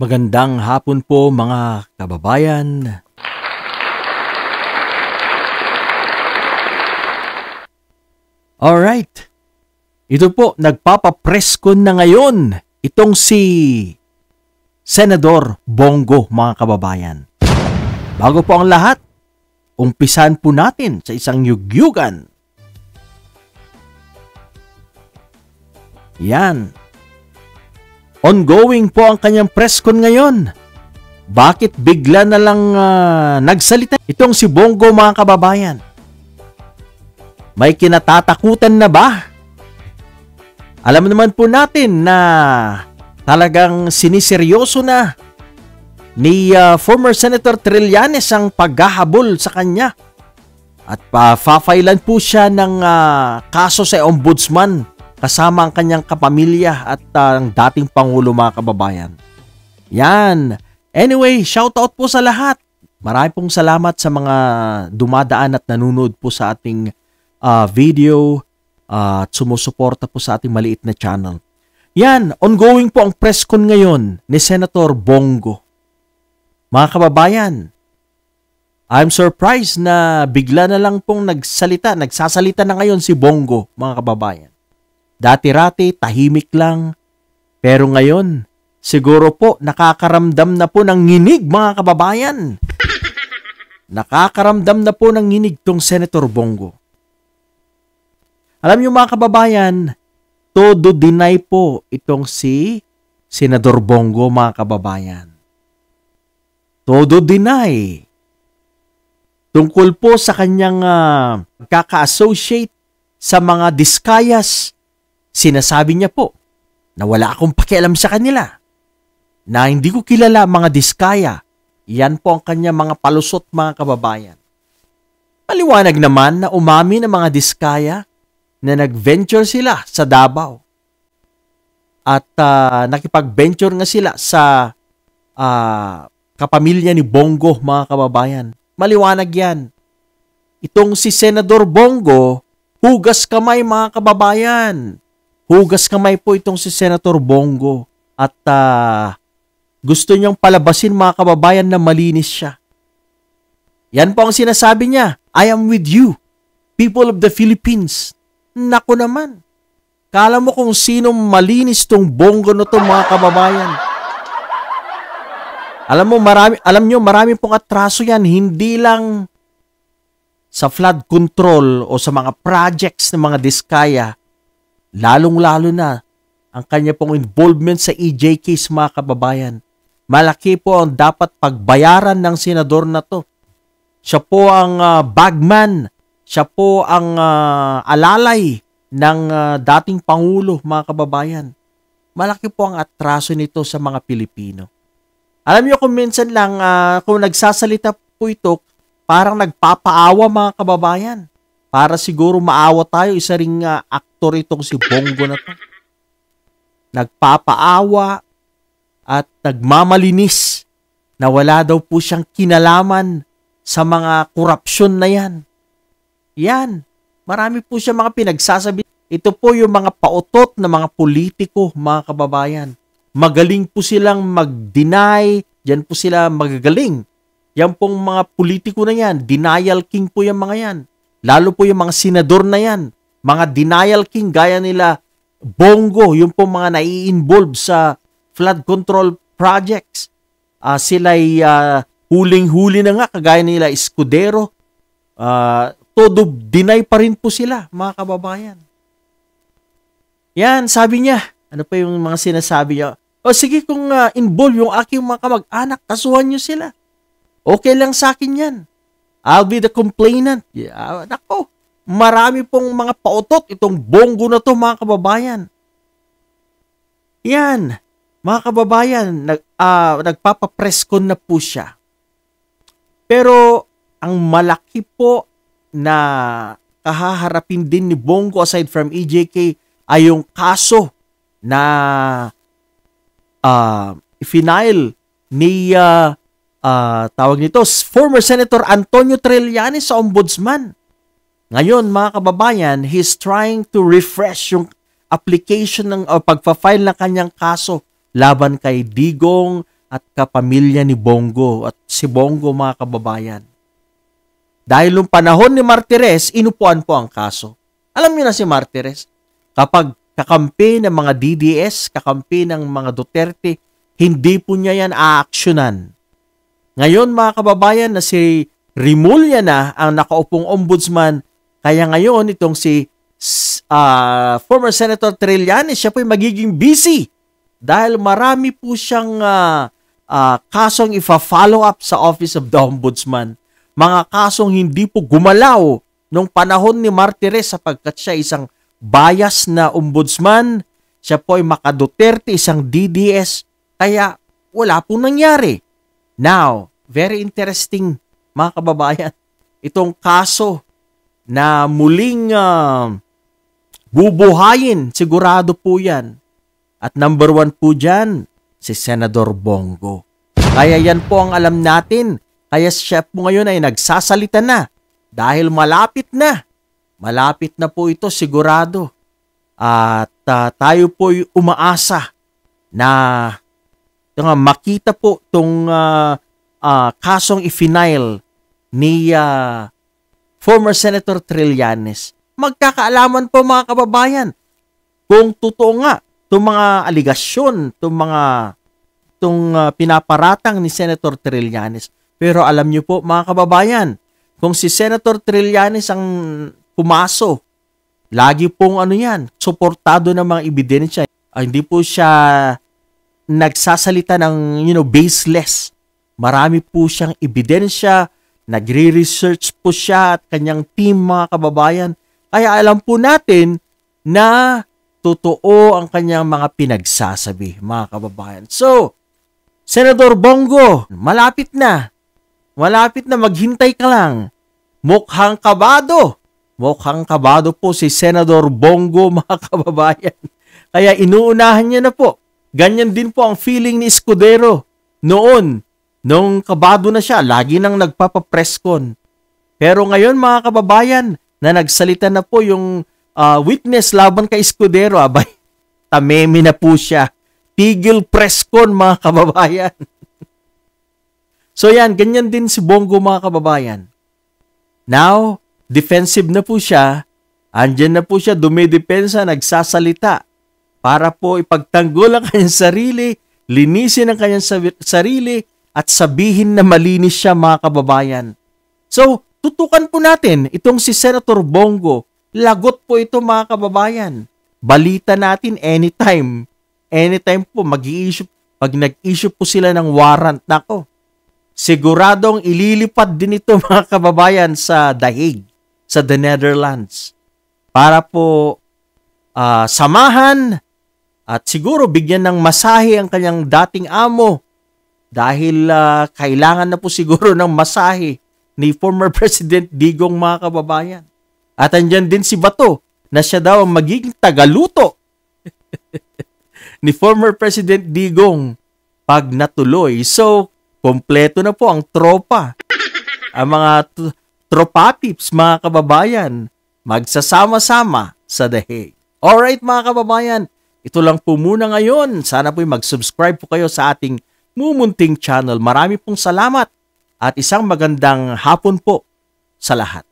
Magandang hapon po mga kababayan. Alright, ito po nagpapapresko na ngayon itong si Senador Bongo mga kababayan. Bago po ang lahat, umpisan po natin sa isang yugyugan. Yan. Ongoing po ang kanyang press con ngayon. Bakit bigla na lang nagsalita itong si Bongo mga kababayan? May kinatatakutan na ba? Alam naman po natin na talagang siniseryoso na ni former Senator Trillanes ang paghahabol sa kanya. At pa-failan po siya ng kaso sa ombudsman kasama ang kanyang kapamilya at ang dating Pangulo mga kababayan. Yan. Anyway, shoutout po sa lahat. Marami pong salamat sa mga dumadaan at nanonood po sa ating video at sumusuporta po sa ating maliit na channel. Yan, ongoing po ang press con ngayon ni Senator Bongo. Mga kababayan, I'm surprised na bigla na lang pong nagsasalita na ngayon si Bongo, mga kababayan. Dati-rati, tahimik lang. Pero ngayon, siguro po nakakaramdam na po ng nginig mga kababayan. Nakakaramdam na po ng nginig tong Senator Bongo. Alam niyo mga kababayan, todo deny po itong si Senador Bongo mga kababayan. Todo deny. Tungkol po sa kanyang kaka-associate sa mga diskayas. Sinasabi niya po na wala akong pakialam sa kanila, na hindi ko kilala mga diskaya. Yan po ang kanya mga palusot mga kababayan. Maliwanag naman na umami ng mga diskaya na nag-venture sila sa Davao. At nakipag-venture nga sila sa kapamilya ni Bongo mga kababayan. Maliwanag yan. Itong si Senador Bongo, hugas kamay mga kababayan. Hugas kamay po itong si Senator Bongo at gusto niyang palabasin mga kababayan na malinis siya. Yan po ang sinasabi niya, I am with you, people of the Philippines. Naku naman, kala mo kung sino malinis tong Bongo na to mga kababayan. Alam niyo marami pong atraso yan, hindi lang sa flood control o sa mga projects ng mga diskaya. Lalong-lalo na ang kanya pong involvement sa EJ case mga kababayan. Malaki po ang dapat pagbayaran ng senador na to. Siya po ang bagman. Siya po ang alalay ng dating Pangulo mga kababayan. Malaki po ang atraso nito sa mga Pilipino. Alam niyo kung minsan lang kung nagsasalita po ito, parang nagpapaawa mga kababayan. Para siguro maawa tayo, isa ring aktor itong si Bongo na to. Nagpapaawa at nagmamalinis na wala daw po siyang kinalaman sa mga korupsyon na yan. Yan, marami po siya mga pinagsasabi. Ito po yung mga pautot na mga politiko, mga kababayan. Magaling po silang mag-deny, yan po sila magagaling. Yan pong mga politiko na yan, denial king po yung mga yan. Lalo po yung mga senador na yan, mga denial king gaya nila Bongo, yung po mga nai-involve sa flood control projects. Sila'y huling-huli na nga, kagaya nila Escudero. Todo deny pa rin po sila, mga kababayan. Yan, sabi niya, ano pa yung mga sinasabi niya? O sige, kung involve yung aking mga kamag-anak, kasuhan niyo sila. Okay lang sa akin yan. I'll be the complainant. Yeah, nako, marami pong mga pautot itong Bongo na to mga kababayan. Yan, mga kababayan, nagpapapress con na po siya. Pero ang malaki po na kahaharapin din ni Bongo aside from EJK ay yung kaso na final ni tawag nito, former Senator Antonio Trillanes sa ombudsman. Ngayon, mga kababayan, he's trying to refresh yung application ng pagpa-file ng kanyang kaso laban kay Digong, at kapamilya ni Bongo at si Bongo, mga kababayan. Dahil nung panahon ni Martires, inupuan po ang kaso. Alam niyo na si Martires, kapag kakampi ng mga DDS, kakampi ng mga Duterte, hindi po niya yan aaksyonan. Ngayon, mga kababayan, na si Rimulya na ang nakaupong ombudsman, kaya ngayon itong si former Senator Trillanes, siya po ay magiging busy dahil marami po siyang kasong ifa-follow up sa Office of the Ombudsman. Mga kasong hindi po gumalaw nung panahon ni Martires sapagkat siya isang bias na ombudsman, siya po ay maka-Duterte, isang DDS, kaya wala pong nangyari. Now, very interesting, mga kababayan, itong kaso na muling bubuhayin, sigurado po yan. At number 1 po dyan, si Senador Bongo. Kaya yan po ang alam natin. Kaya siya po ngayon ay nagsasalita na dahil malapit na. Malapit na po ito, sigurado. At tayo po ay umaasa na makita po itong kasong ifinail ni former Senator Trillanes. Magkakaalaman po, mga kababayan, kung totoo nga itong mga aligasyon, itong pinaparatang ni Senator Trillanes. Pero alam niyo po, mga kababayan, kung si Senator Trillanes ang pumaso, lagi pong suportado ng mga ebidensya. Hindi po siya nagsasalita ng baseless. Marami po siyang ebidensya, nagre-research po siya at kanyang team, mga kababayan. Kaya alam po natin na totoo ang kanyang mga pinagsasabi, mga kababayan. So, Senador Bongo, malapit na. Malapit na, maghintay ka lang. Mukhang kabado. Mukhang kabado po si Senador Bongo, mga kababayan. Kaya inuunahan niya na po. Ganyan din po ang feeling ni Escudero noon. Nung kabado na siya, lagi nang nagpapapreskon. Pero ngayon, mga kababayan, na nagsalita na po yung witness laban kay Escudero, abay, tameme na po siya. Tigil preskon, mga kababayan. So yan, ganyan din si Bongo, mga kababayan. Now, defensive na po siya. Andyan na po siya, dumidepensa, nagsasalita para po ipagtanggol ang kanyang sarili, linisin ang kanyang sarili, at sabihin na malinis siya, mga kababayan. So, tutukan po natin itong si Senator Bongo. Lagot po ito, mga kababayan. Balita natin anytime. Anytime po, mag-i-issue. Pag nag-issue po sila ng warrant, nako, siguradong ililipad din ito, mga kababayan, sa The Hague, sa the Netherlands. Para po samahan at siguro bigyan ng masahe ang kanyang dating amo. Dahil kailangan na po siguro ng masahe ni former President Digong, mga kababayan. At andyan din si Bato na siya daw ang magiging tagaluto ni former President Digong pag natuloy. So, kompleto na po ang tropa. Ang mga tropa tips, mga kababayan, magsasama-sama sa The Hague. Alright, mga kababayan, ito lang po muna ngayon. Sana po'y mag-subscribe po kayo sa ating Mumunting Channel. Marami pong salamat at isang magandang hapon po sa lahat.